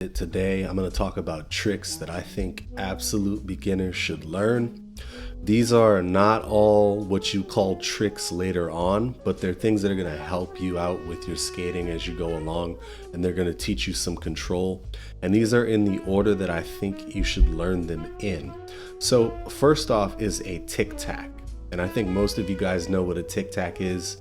Today, I'm going to talk about tricks that I think absolute beginners should learn. These are not all what you call tricks later on, but they're things that are going to help you out with your skating as you go along, and they're going to teach you some control. And these are in the order that I think you should learn them in. So first off is a tic-tac. And I think most of you guys know what a tic-tac is.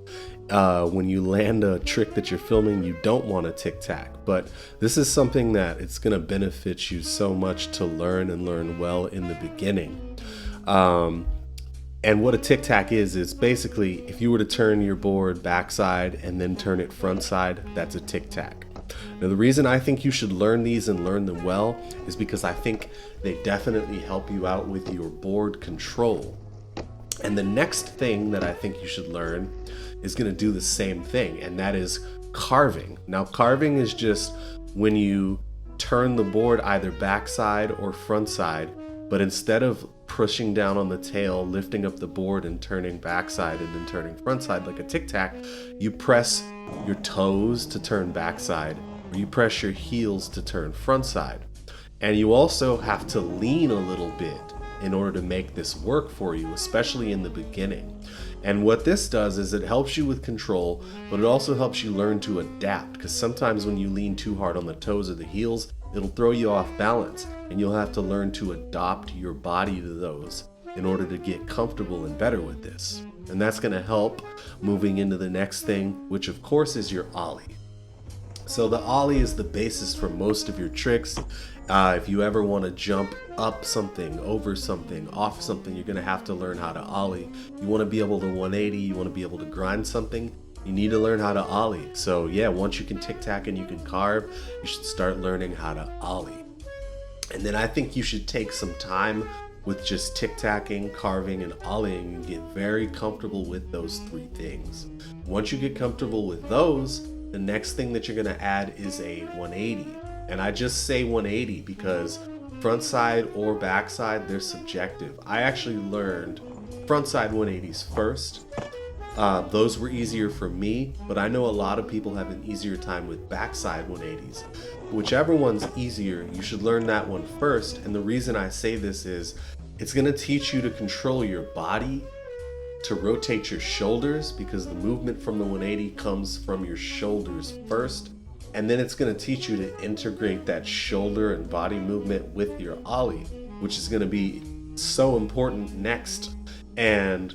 When you land a trick that you're filming, you don't want a tic-tac, but this is something that it's going to benefit you so much to learn and learn well in the beginning. And what a tic-tac is basically if you were to turn your board backside and then turn it front side, that's a tic-tac. Now, the reason I think you should learn these and learn them well is because I think they definitely help you out with your board control. And the next thing that I think you should learn is going to do the same thing, and that is carving. Now, carving is just when you turn the board either backside or front side, but instead of pushing down on the tail, lifting up the board and turning backside and then turning front side like a tic-tac, you press your toes to turn backside, or you press your heels to turn front side. And you also have to lean a little bit in order to make this work for you, especially in the beginning. And what this does is it helps you with control, but it also helps you learn to adapt, because sometimes when you lean too hard on the toes or the heels, it'll throw you off balance, and you'll have to learn to adopt your body to those in order to get comfortable and better with this. And that's going to help moving into the next thing, which of course is your ollie. So the ollie is the basis for most of your tricks. If you ever want to jump up something, over something, off something, you're going to have to learn how to ollie. You want to be able to 180, you want to be able to grind something, you need to learn how to ollie. So yeah, once you can tic-tac and you can carve, you should start learning how to ollie. And then I think you should take some time with just tic-tacking, carving, and ollieing and get very comfortable with those three things. Once you get comfortable with those, the next thing that you're going to add is a 180. And I just say 180 because front side or back side, they're subjective. I actually learned front side 180s first. Those were easier for me, but I know a lot of people have an easier time with backside 180s. Whichever one's easier, you should learn that one first. And the reason I say this is it's going to teach you to control your body, to rotate your shoulders, because the movement from the 180 comes from your shoulders first. And then it's going to teach you to integrate that shoulder and body movement with your ollie, which is going to be so important next. And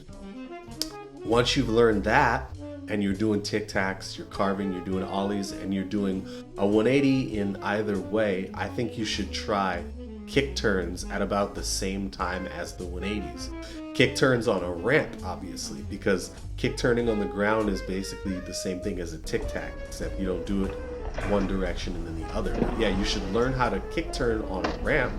once you've learned that, and you're doing tic-tacs, you're carving, you're doing ollies, and you're doing a 180 in either way, I think you should try kick turns at about the same time as the 180s. Kick turns on a ramp, obviously, because kick turning on the ground is basically the same thing as a tic-tac, except you don't do it one direction and then the other. But yeah, you should learn how to kick turn on a ramp,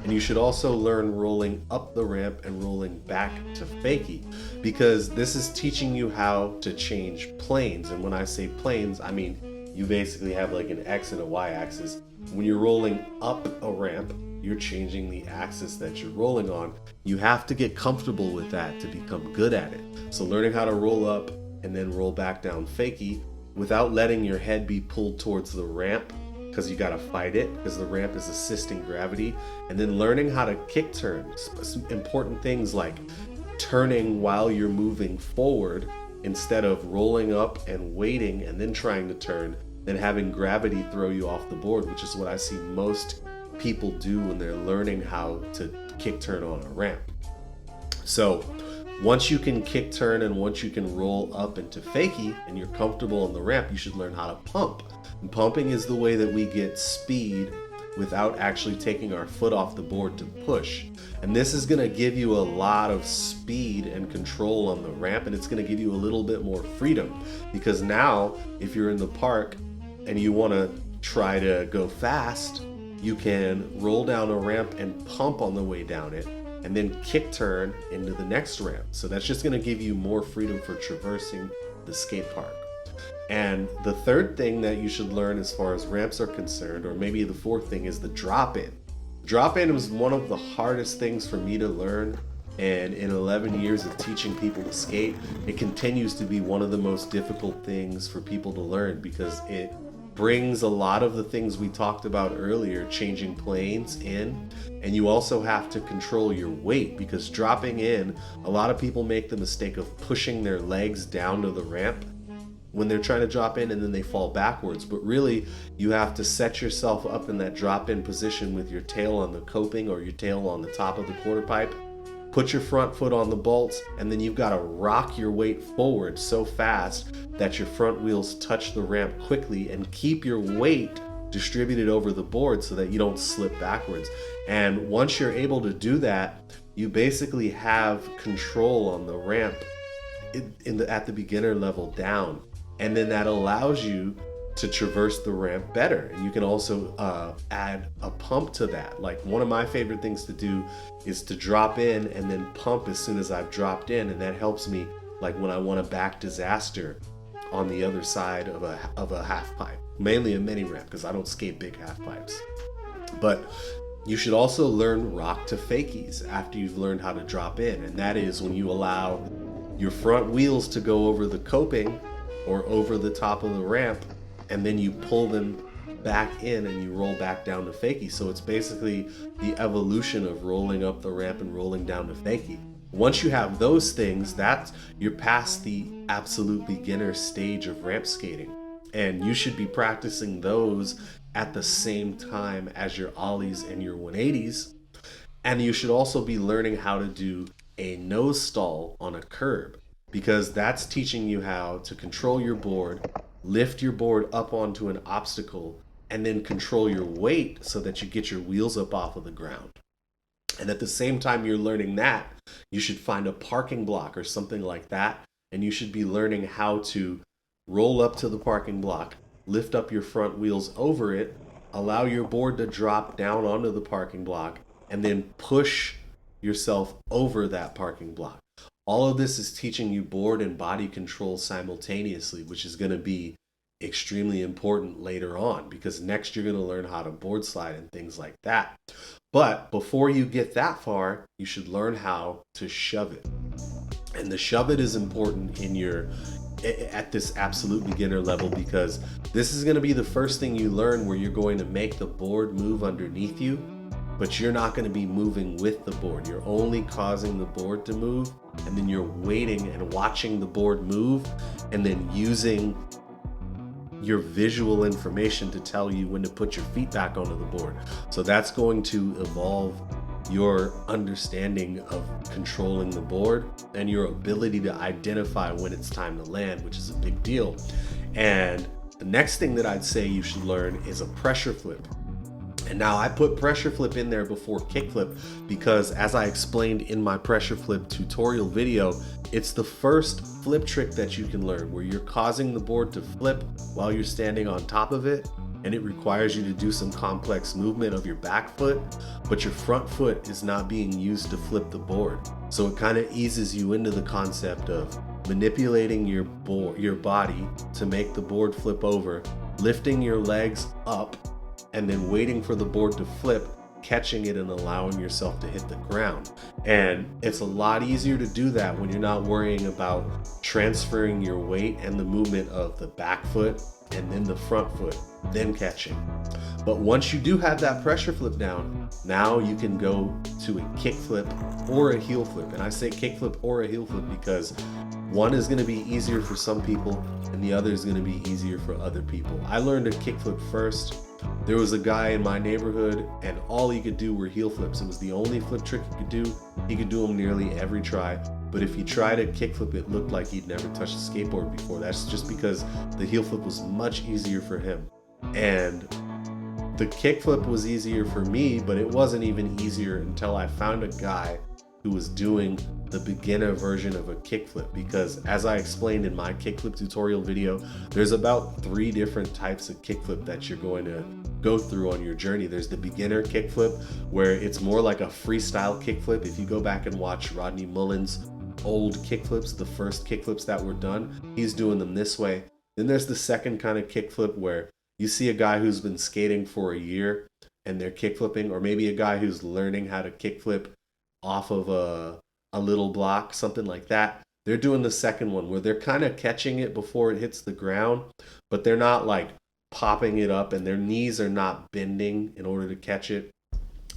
and you should also learn rolling up the ramp and rolling back to fakie, because this is teaching you how to change planes. And when I say planes, I mean you basically have like an X and a Y axis. When you're rolling up a ramp, you're changing the axis that you're rolling on. You have to get comfortable with that to become good at it. So learning how to roll up and then roll back down fakie without letting your head be pulled towards the ramp, because you got to fight it, because the ramp is assisting gravity. And then learning how to kick turn. Some important things like turning while you're moving forward instead of rolling up and waiting and then trying to turn, then having gravity throw you off the board, which is what I see most people do when they're learning how to kick turn on a ramp. So once you can kick turn and once you can roll up into fakie and you're comfortable on the ramp, you should learn how to pump. And pumping is the way that we get speed without actually taking our foot off the board to push. And this is going to give you a lot of speed and control on the ramp, and it's going to give you a little bit more freedom, because now if you're in the park and you want to try to go fast, you can roll down a ramp and pump on the way down it, and then kick turn into the next ramp. So that's just going to give you more freedom for traversing the skate park. And the third thing that you should learn as far as ramps are concerned, or maybe the fourth thing, is the drop-in. Drop-in was one of the hardest things for me to learn, and in 11 years of teaching people to skate, it continues to be one of the most difficult things for people to learn, because it brings a lot of the things we talked about earlier, changing planes in. And you also have to control your weight, because dropping in, a lot of people make the mistake of pushing their legs down to the ramp when they're trying to drop in, and then they fall backwards. But really, you have to set yourself up in that drop in position with your tail on the coping or your tail on the top of the quarter pipe. Put your front foot on the bolts, and then you've got to rock your weight forward so fast that your front wheels touch the ramp quickly, and keep your weight distributed over the board so that you don't slip backwards. And once you're able to do that, you basically have control on the ramp at the beginner level down. And then that allows you to traverse the ramp better. And you can also add a pump to that. Like, one of my favorite things to do is to drop in and then pump as soon as I've dropped in. And that helps me, like, when I want to back disaster on the other side of a half pipe, mainly a mini ramp, because I don't skate big half pipes. But you should also learn rock to fakies after you've learned how to drop in. And that is when you allow your front wheels to go over the coping or over the top of the ramp, and then you pull them back in and you roll back down to fakie. So it's basically the evolution of rolling up the ramp and rolling down to fakie. Once you have those things, you're past the absolute beginner stage of ramp skating, and you should be practicing those at the same time as your ollies and your 180s. And you should also be learning how to do a nose stall on a curb, because that's teaching you how to control your board, lift your board up onto an obstacle, and then control your weight so that you get your wheels up off of the ground. And at the same time you're learning that, you should find a parking block or something like that, and you should be learning how to roll up to the parking block, lift up your front wheels over it, allow your board to drop down onto the parking block, and then push yourself over that parking block. All of this is teaching you board and body control simultaneously, which is going to be extremely important later on, because next you're going to learn how to board slide and things like that. But before you get that far, you should learn how to shove it. And the shove it is important at this absolute beginner level, because this is going to be the first thing you learn where you're going to make the board move underneath you, but you're not going to be moving with the board. You're only causing the board to move, and then you're waiting and watching the board move, and then using your visual information to tell you when to put your feet back onto the board. So that's going to evolve your understanding of controlling the board and your ability to identify when it's time to land, which is a big deal. And the next thing that I'd say you should learn is a pressure flip. And now I put pressure flip in there before kickflip because, as I explained in my pressure flip tutorial video, it's the first flip trick that you can learn where you're causing the board to flip while you're standing on top of it, and it requires you to do some complex movement of your back foot, but your front foot is not being used to flip the board. So it kind of eases you into the concept of manipulating your body to make the board flip over, lifting your legs up, and then waiting for the board to flip, catching it and allowing yourself to hit the ground. And it's a lot easier to do that when you're not worrying about transferring your weight and the movement of the back foot and then the front foot, then catching. But once you do have that pressure flip down, now you can go to a kick flip or a heel flip. And I say kick flip or a heel flip because one is going to be easier for some people and the other is going to be easier for other people. I learned a kick flip first. There was a guy in my neighborhood and all he could do were heel flips. It was the only flip trick he could do. He could do them nearly every try. But if he tried a kick flip, it looked like he'd never touched a skateboard before. That's just because the heel flip was much easier for him. And the kick flip was easier for me, but it wasn't even easier until I found a guy who was doing the beginner version of a kickflip, because as I explained in my kickflip tutorial video, there's about 3 different types of kickflip that you're going to go through on your journey. There's the beginner kickflip, where it's more like a freestyle kickflip. If you go back and watch Rodney Mullen's old kickflips, the first kickflips that were done, he's doing them this way. Then there's the second kind of kickflip where you see a guy who's been skating for a year and they're kickflipping, or maybe a guy who's learning how to kickflip off of a little block, something like that. They're doing the second one where they're kind of catching it before it hits the ground, but they're not like popping it up and their knees are not bending in order to catch it.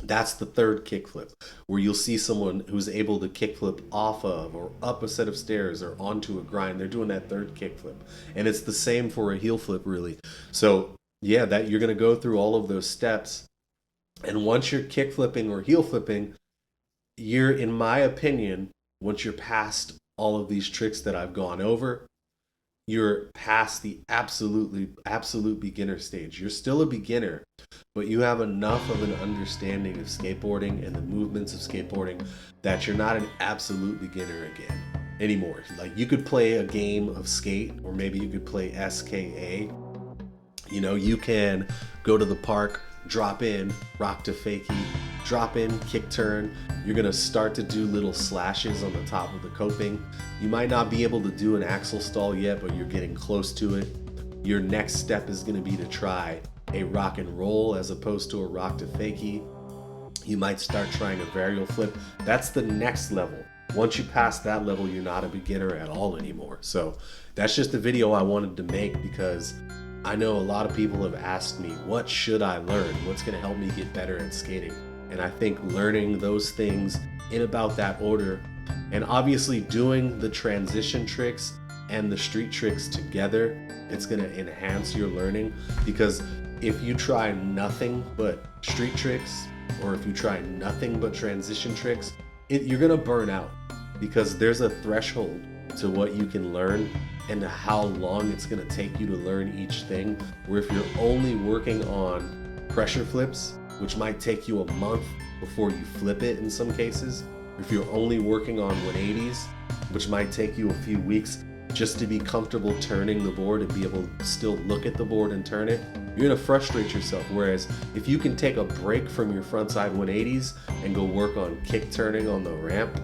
That's the third kickflip, where you'll see someone who's able to kickflip off of or up a set of stairs or onto a grind. They're doing that third kickflip. And it's the same for a heel flip, really. So yeah, that you're going to go through all of those steps. And once you're kickflipping or heel flipping, you're, in my opinion, once you're past all of these tricks that I've gone over, you're past the absolute beginner stage. You're still a beginner, but you have enough of an understanding of skateboarding and the movements of skateboarding that you're not an absolute beginner again anymore. Like, you could play a game of skate, or maybe you could play SKA. You know, you can go to the park, drop in, rock to fakie, drop in, kick turn. You're gonna start to do little slashes on the top of the coping. You might not be able to do an axle stall yet, but you're getting close to it. Your next step is gonna be to try a rock and roll as opposed to a rock to fakie. You might start trying a varial flip. That's the next level. Once you pass that level, you're not a beginner at all anymore. So that's just a video I wanted to make, because I know a lot of people have asked me, what should I learn? What's gonna help me get better at skating? And I think learning those things in about that order, and obviously doing the transition tricks and the street tricks together, it's gonna enhance your learning. Because if you try nothing but street tricks, or if you try nothing but transition tricks, you're gonna burn out, because there's a threshold to what you can learn and how long it's gonna take you to learn each thing. Where if you're only working on pressure flips, which might take you a month before you flip it in some cases, if you're only working on 180s, which might take you a few weeks just to be comfortable turning the board and be able to still look at the board and turn it, you're gonna frustrate yourself. Whereas if you can take a break from your frontside 180s and go work on kick turning on the ramp,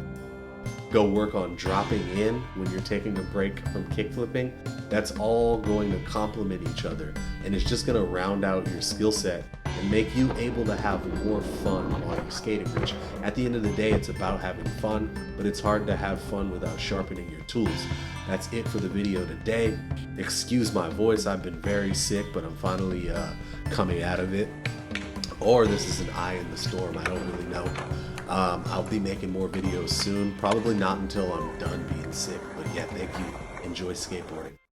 go work on dropping in when you're taking a break from kick flipping, that's all going to complement each other, and it's just going to round out your skill set and make you able to have more fun while you're skating. Which at the end of the day, it's about having fun, but it's hard to have fun without sharpening your tools. That's it for the video today. Excuse my voice, I've been very sick, but I'm finally coming out of it. Or this is an eye in the storm, I don't really know. I'll be making more videos soon, probably not until I'm done being sick, but yeah, thank you. Enjoy skateboarding.